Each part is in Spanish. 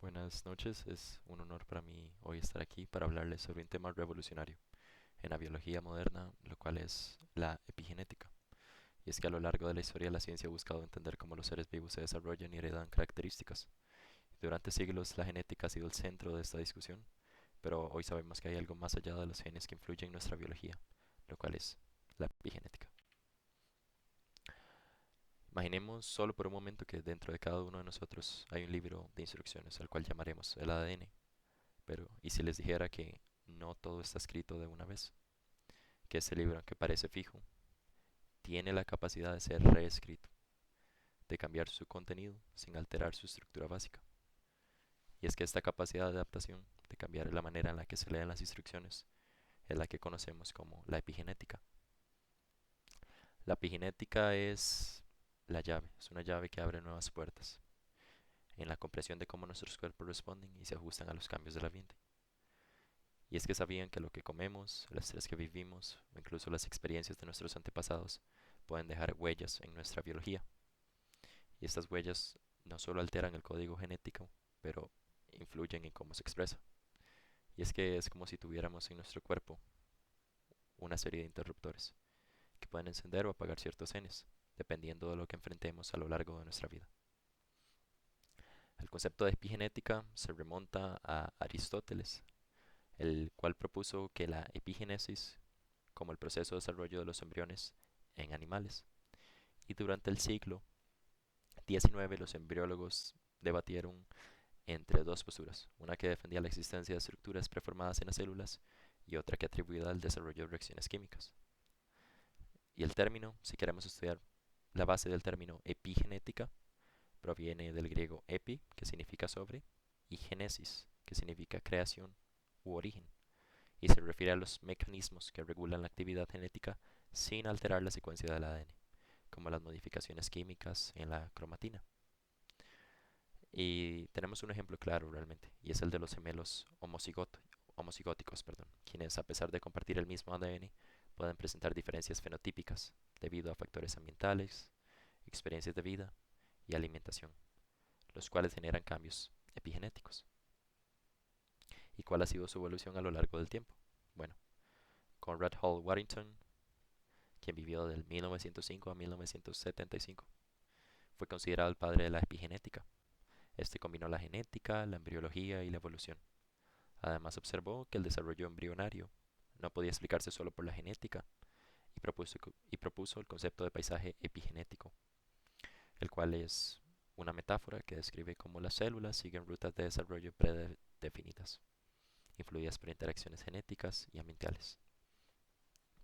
Buenas noches, es un honor para mí hoy estar aquí para hablarles sobre un tema revolucionario en la biología moderna, lo cual es la epigenética. Y es que a lo largo de la historia la ciencia ha buscado entender cómo los seres vivos se desarrollan y heredan características. Durante siglos la genética ha sido el centro de esta discusión, pero hoy sabemos que hay algo más allá de los genes que influyen en nuestra biología, lo cual es la epigenética. Imaginemos solo por un momento que dentro de cada uno de nosotros hay un libro de instrucciones al cual llamaremos el ADN. Pero, ¿y si les dijera que no todo está escrito de una vez? Que este libro, aunque parece fijo, tiene la capacidad de ser reescrito, de cambiar su contenido sin alterar su estructura básica. Y es que esta capacidad de adaptación, de cambiar la manera en la que se leen las instrucciones, es la que conocemos como la epigenética. La epigenética es la llave, es una llave que abre nuevas puertas en la comprensión de cómo nuestros cuerpos responden y se ajustan a los cambios del ambiente. Y es que sabían que lo que comemos, el estrés que vivimos o incluso las experiencias de nuestros antepasados pueden dejar huellas en nuestra biología. Y estas huellas no solo alteran el código genético, pero influyen en cómo se expresa. Y es que es como si tuviéramos en nuestro cuerpo una serie de interruptores que pueden encender o apagar ciertos genes, dependiendo de lo que enfrentemos a lo largo de nuestra vida. El concepto de epigenética se remonta a Aristóteles, el cual propuso que la epigénesis como el proceso de desarrollo de los embriones en animales. Y durante el siglo XIX los embriólogos debatieron entre dos posturas, una que defendía la existencia de estructuras preformadas en las células y otra que atribuía al desarrollo de reacciones químicas. Y el término, si queremos estudiar la base del término epigenética, proviene del griego epi, que significa sobre, y génesis, que significa creación u origen, y se refiere a los mecanismos que regulan la actividad genética sin alterar la secuencia del ADN, como las modificaciones químicas en la cromatina. Y tenemos un ejemplo claro realmente, y es el de los gemelos homocigóticos, quienes a pesar de compartir el mismo ADN, pueden presentar diferencias fenotípicas debido a factores ambientales, experiencias de vida y alimentación, los cuales generan cambios epigenéticos. ¿Y cuál ha sido su evolución a lo largo del tiempo? Bueno, Conrad Hall Warrington, quien vivió del 1905 a 1975, fue considerado el padre de la epigenética. Este combinó la genética, la embriología y la evolución. Además observó que el desarrollo embrionario no podía explicarse solo por la genética y propuso el concepto de paisaje epigenético, el cual es una metáfora que describe cómo las células siguen rutas de desarrollo predefinidas, influidas por interacciones genéticas y ambientales.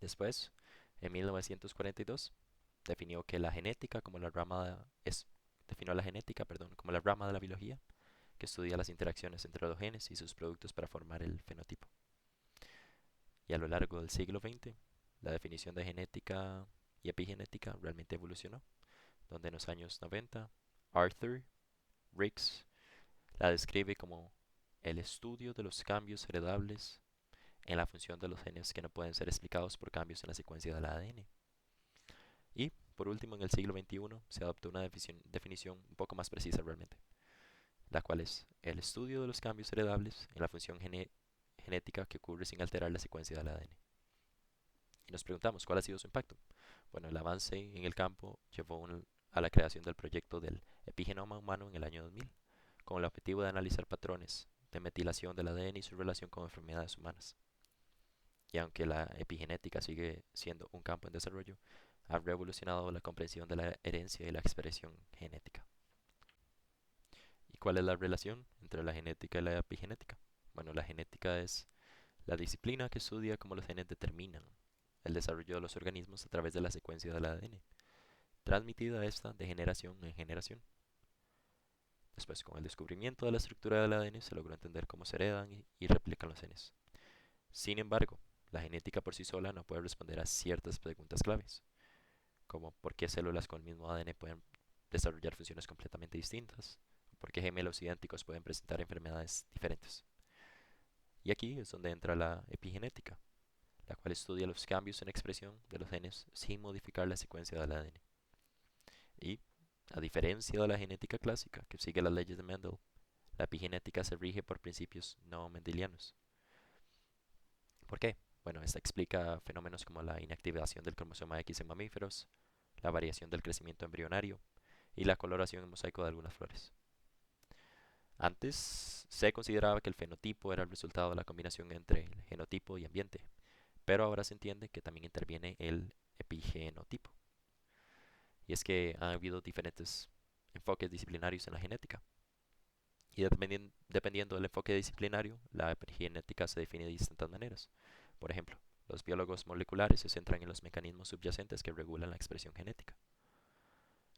Después, en 1942, definió que la genética como la rama de, es, definió la genética, como la rama de la biología que estudia las interacciones entre los genes y sus productos para formar el fenotipo. Y a lo largo del siglo XX, la definición de genética y epigenética realmente evolucionó, donde en los años 90, Arthur Ricks la describe como el estudio de los cambios heredables en la función de los genes que no pueden ser explicados por cambios en la secuencia del ADN. Y, por último, en el siglo XXI se adoptó una definición un poco más precisa realmente, la cual es el estudio de los cambios heredables en la función genética que ocurre sin alterar la secuencia del ADN. Y nos preguntamos, ¿cuál ha sido su impacto? Bueno, el avance en el campo llevó a la creación del proyecto del epigenoma humano en el año 2000, con el objetivo de analizar patrones de metilación del ADN y su relación con enfermedades humanas. Y aunque la epigenética sigue siendo un campo en desarrollo, ha revolucionado la comprensión de la herencia y la expresión genética. ¿Y cuál es la relación entre la genética y la epigenética? Bueno, la genética es la disciplina que estudia cómo los genes determinan el desarrollo de los organismos a través de la secuencia del ADN, transmitida esta de generación en generación. Después, con el descubrimiento de la estructura del ADN, se logró entender cómo se heredan y replican los genes. Sin embargo, la genética por sí sola no puede responder a ciertas preguntas claves, como por qué células con el mismo ADN pueden desarrollar funciones completamente distintas, o por qué gemelos idénticos pueden presentar enfermedades diferentes. Y aquí es donde entra la epigenética, la cual estudia los cambios en expresión de los genes sin modificar la secuencia del ADN. Y, a diferencia de la genética clásica, que sigue las leyes de Mendel, La epigenética se rige por principios no mendelianos. ¿Por qué? Bueno, esta explica fenómenos como la inactivación del cromosoma X en mamíferos, la variación del crecimiento embrionario y la coloración en mosaico de algunas flores. Antes se consideraba que el fenotipo era el resultado de la combinación entre el genotipo y ambiente, pero ahora se entiende que también interviene el epigenotipo. Y es que ha habido diferentes enfoques disciplinarios en la genética. Y dependiendo del enfoque disciplinario, la epigenética se define de distintas maneras. Por ejemplo, los biólogos moleculares se centran en los mecanismos subyacentes que regulan la expresión genética.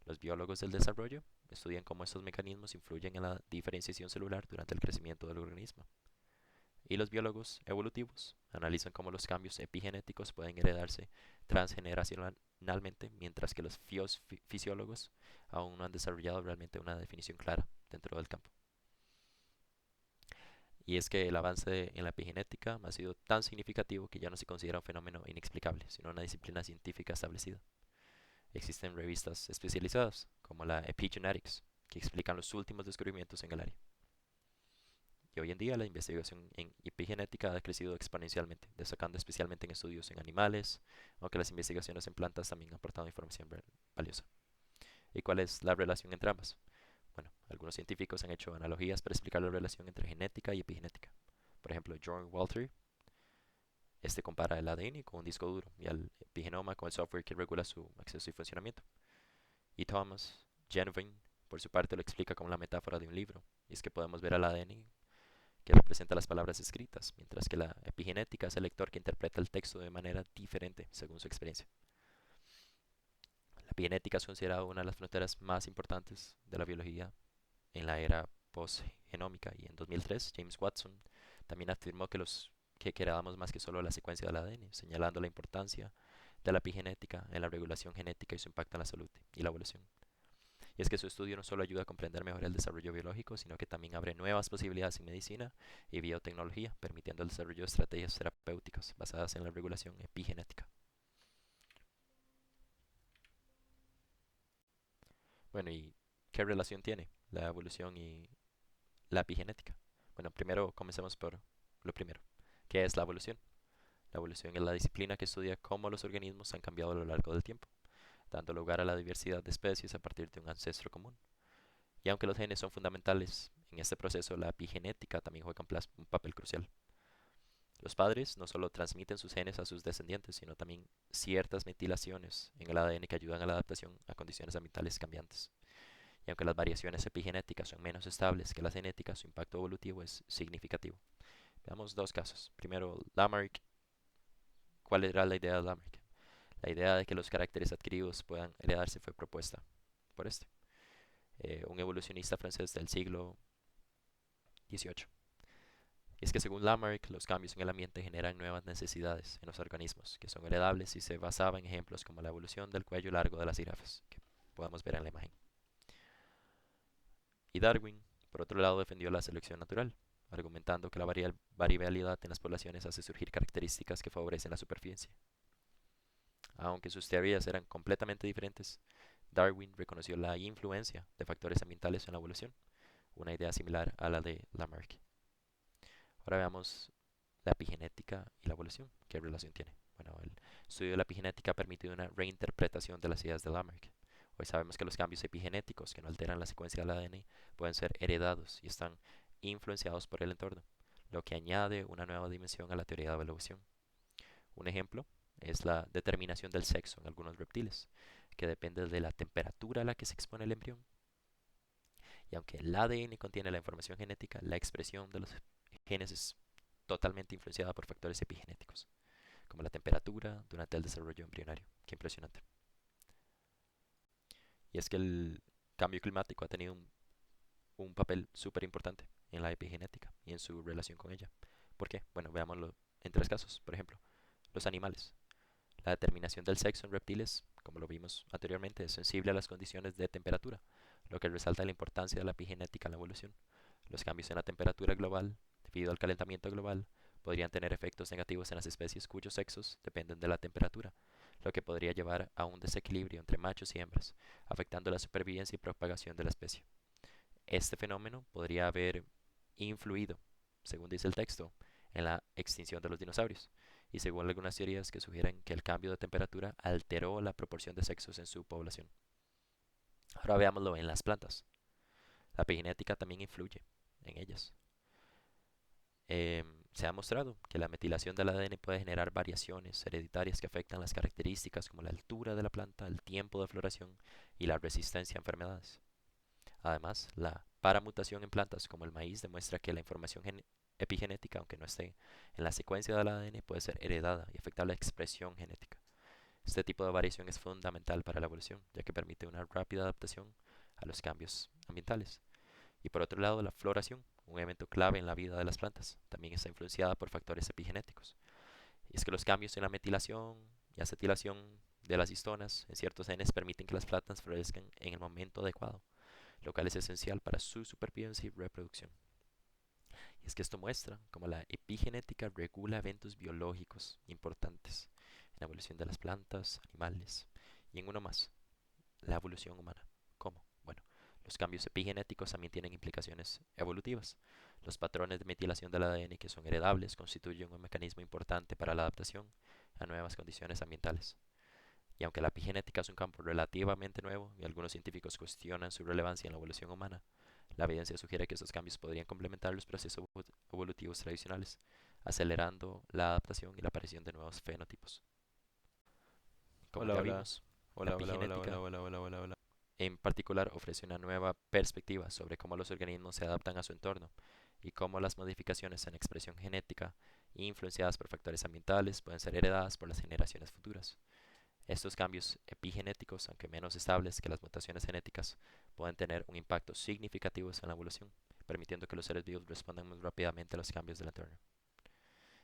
Los biólogos del desarrollo estudian cómo estos mecanismos influyen en la diferenciación celular durante el crecimiento del organismo. Y los biólogos evolutivos analizan cómo los cambios epigenéticos pueden heredarse transgeneracionalmente, mientras que los fisiólogos aún no han desarrollado realmente una definición clara dentro del campo. Y es que el avance en la epigenética ha sido tan significativo que ya no se considera un fenómeno inexplicable, sino una disciplina científica establecida. Existen revistas especializadas, como la Epigenetics, que explican los últimos descubrimientos en el área. Y hoy en día la investigación en epigenética ha crecido exponencialmente, destacando especialmente en estudios en animales, aunque las investigaciones en plantas también han aportado información valiosa. ¿Y cuál es la relación entre ambas? Bueno, algunos científicos han hecho analogías para explicar la relación entre genética y epigenética. Por ejemplo, John Walter, compara el ADN con un disco duro y el epigenoma con el software que regula su acceso y funcionamiento. Y Thomas Genevieve, por su parte, lo explica como la metáfora de un libro, y es que podemos ver al ADN que representa las palabras escritas, mientras que la epigenética es el lector que interpreta el texto de manera diferente según su experiencia. La epigenética es considerada una de las fronteras más importantes de la biología en la era postgenómica, y en 2003 James Watson también afirmó que heredamos más que solo la secuencia del ADN, señalando la importancia de la epigenética en la regulación genética y su impacto en la salud y la evolución. Y es que su estudio no solo ayuda a comprender mejor el desarrollo biológico, sino que también abre nuevas posibilidades en medicina y biotecnología, permitiendo el desarrollo de estrategias terapéuticas basadas en la regulación epigenética. Bueno, ¿y qué relación tiene la evolución y la epigenética? Bueno, primero comencemos por lo primero. ¿Qué es la evolución? La evolución es la disciplina que estudia cómo los organismos han cambiado a lo largo del tiempo, dando lugar a la diversidad de especies a partir de un ancestro común. Y aunque los genes son fundamentales en este proceso, la epigenética también juega un papel crucial. Los padres no solo transmiten sus genes a sus descendientes, sino también ciertas metilaciones en el ADN que ayudan a la adaptación a condiciones ambientales cambiantes. Y aunque las variaciones epigenéticas son menos estables que las genéticas, su impacto evolutivo es significativo. Veamos dos casos. Primero, Lamarck. ¿Cuál era la idea de Lamarck? La idea de que los caracteres adquiridos puedan heredarse fue propuesta por un evolucionista francés del siglo XVIII. Y es que según Lamarck, los cambios en el ambiente generan nuevas necesidades en los organismos, que son heredables, y se basaba en ejemplos como la evolución del cuello largo de las jirafas, que podemos ver en la imagen. Y Darwin, por otro lado, defendió la selección natural, argumentando que la variabilidad en las poblaciones hace surgir características que favorecen la supervivencia. Aunque sus teorías eran completamente diferentes, Darwin reconoció la influencia de factores ambientales en la evolución, una idea similar a la de Lamarck. Ahora veamos la epigenética y la evolución. ¿Qué relación tiene? Bueno, el estudio de la epigenética ha permitido una reinterpretación de las ideas de Lamarck. Hoy sabemos que los cambios epigenéticos que no alteran la secuencia del ADN pueden ser heredados y están influenciados por el entorno, lo que añade una nueva dimensión a la teoría de la evolución. Un ejemplo es la determinación del sexo en algunos reptiles, que depende de la temperatura a la que se expone el embrión. Y aunque el ADN contiene la información genética, la expresión de los genes es totalmente influenciada por factores epigenéticos, como la temperatura durante el desarrollo embrionario. Qué impresionante. Y es que el cambio climático ha tenido un papel súper importante en la epigenética y en su relación con ella. ¿Por qué? Bueno, veámoslo en tres casos. Por ejemplo, los animales. La determinación del sexo en reptiles, como lo vimos anteriormente, es sensible a las condiciones de temperatura, lo que resalta la importancia de la epigenética en la evolución. Los cambios en la temperatura global, debido al calentamiento global, podrían tener efectos negativos en las especies cuyos sexos dependen de la temperatura, lo que podría llevar a un desequilibrio entre machos y hembras, afectando la supervivencia y propagación de la especie. Este fenómeno podría haber influido, según dice el texto, en la extinción de los dinosaurios, y según algunas teorías que sugieren que el cambio de temperatura alteró la proporción de sexos en su población. Ahora veámoslo en las plantas. La epigenética también influye en ellas. Se ha mostrado que la metilación del ADN puede generar variaciones hereditarias que afectan las características como la altura de la planta, el tiempo de floración y la resistencia a enfermedades. Además, la paramutación en plantas como el maíz demuestra que la información epigenética, aunque no esté en la secuencia del ADN, puede ser heredada y afectar la expresión genética. Este tipo de variación es fundamental para la evolución, ya que permite una rápida adaptación a los cambios ambientales. Y por otro lado, la floración, un evento clave en la vida de las plantas, también está influenciada por factores epigenéticos. Y es que los cambios en la metilación y acetilación de las histonas en ciertos genes permiten que las plantas florezcan en el momento adecuado, lo cual es esencial para su supervivencia y reproducción. Y es que esto muestra cómo la epigenética regula eventos biológicos importantes en la evolución de las plantas, animales y en uno más, la evolución humana. ¿Cómo? Bueno, los cambios epigenéticos también tienen implicaciones evolutivas. Los patrones de metilación del ADN que son heredables constituyen un mecanismo importante para la adaptación a nuevas condiciones ambientales. Y aunque la epigenética es un campo relativamente nuevo y algunos científicos cuestionan su relevancia en la evolución humana, la evidencia sugiere que estos cambios podrían complementar los procesos evolutivos tradicionales, acelerando la adaptación y la aparición de nuevos fenotipos. Como Hola, ya hola. vimos, la Hola, hola, hola, hola, epigenética hola, hola, hola, hola. en particular ofrece una nueva perspectiva sobre cómo los organismos se adaptan a su entorno y cómo las modificaciones en expresión genética, influenciadas por factores ambientales, pueden ser heredadas por las generaciones futuras. Estos cambios epigenéticos, aunque menos estables que las mutaciones genéticas, pueden tener un impacto significativo en la evolución, permitiendo que los seres vivos respondan muy rápidamente a los cambios del entorno.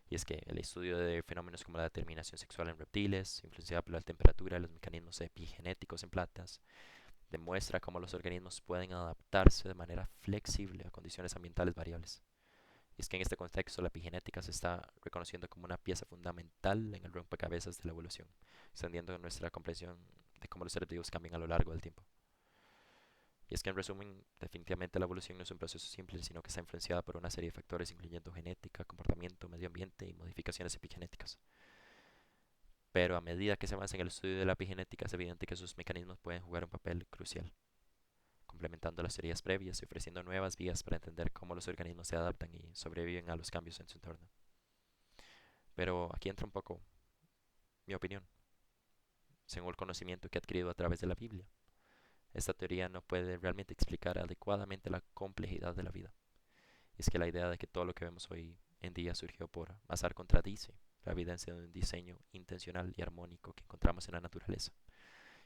Y es que el estudio de fenómenos como la determinación sexual en reptiles, influenciada por la temperatura y los mecanismos epigenéticos en plantas, demuestra cómo los organismos pueden adaptarse de manera flexible a condiciones ambientales variables. Y es que en este contexto la epigenética se está reconociendo como una pieza fundamental en el rompecabezas de la evolución, extendiendo nuestra comprensión de cómo los seres vivos cambian a lo largo del tiempo. Y es que en resumen, definitivamente la evolución no es un proceso simple, sino que está influenciada por una serie de factores incluyendo genética, comportamiento, medio ambiente y modificaciones epigenéticas. Pero a medida que se avanza en el estudio de la epigenética es evidente que sus mecanismos pueden jugar un papel crucial, complementando las teorías previas y ofreciendo nuevas vías para entender cómo los organismos se adaptan y sobreviven a los cambios en su entorno. Pero aquí entra un poco mi opinión, según el conocimiento que he adquirido a través de la Biblia. Esta teoría no puede realmente explicar adecuadamente la complejidad de la vida. Y es que la idea de que todo lo que vemos hoy en día surgió por azar contradice la evidencia de un diseño intencional y armónico que encontramos en la naturaleza.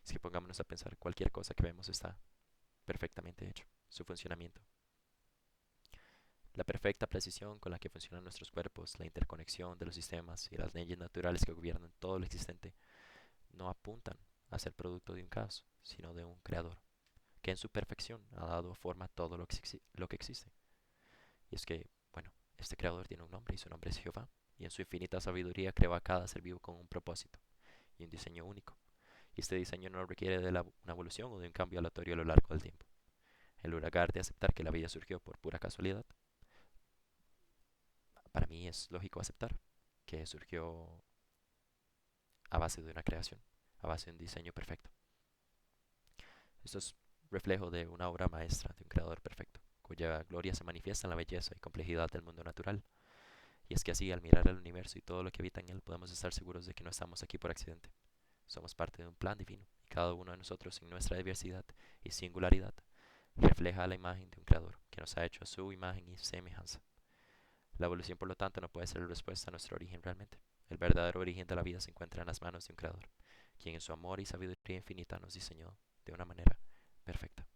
Es que pongámonos a pensar, cualquier cosa que vemos está perfectamente hecho, su funcionamiento. La perfecta precisión con la que funcionan nuestros cuerpos, la interconexión de los sistemas y las leyes naturales que gobiernan todo lo existente no apuntan a ser producto de un caos, sino de un creador, que en su perfección ha dado forma a todo lo que existe. Y es que, bueno, este creador tiene un nombre y su nombre es Jehová, y en su infinita sabiduría creó a cada ser vivo con un propósito y un diseño único. Y este diseño no requiere de una evolución o de un cambio aleatorio a lo largo del tiempo. En lugar de aceptar que la vida surgió por pura casualidad, para mí es lógico aceptar que surgió a base de una creación, a base de un diseño perfecto. Esto es reflejo de una obra maestra de un creador perfecto, cuya gloria se manifiesta en la belleza y complejidad del mundo natural. Y es que así, al mirar el universo y todo lo que habita en él, podemos estar seguros de que no estamos aquí por accidente. Somos parte de un plan divino, y cada uno de nosotros, en nuestra diversidad y singularidad, refleja la imagen de un creador que nos ha hecho a su imagen y semejanza. La evolución, por lo tanto, no puede ser la respuesta a nuestro origen realmente. El verdadero origen de la vida se encuentra en las manos de un creador, quien en su amor y sabiduría infinita nos diseñó de una manera perfecta.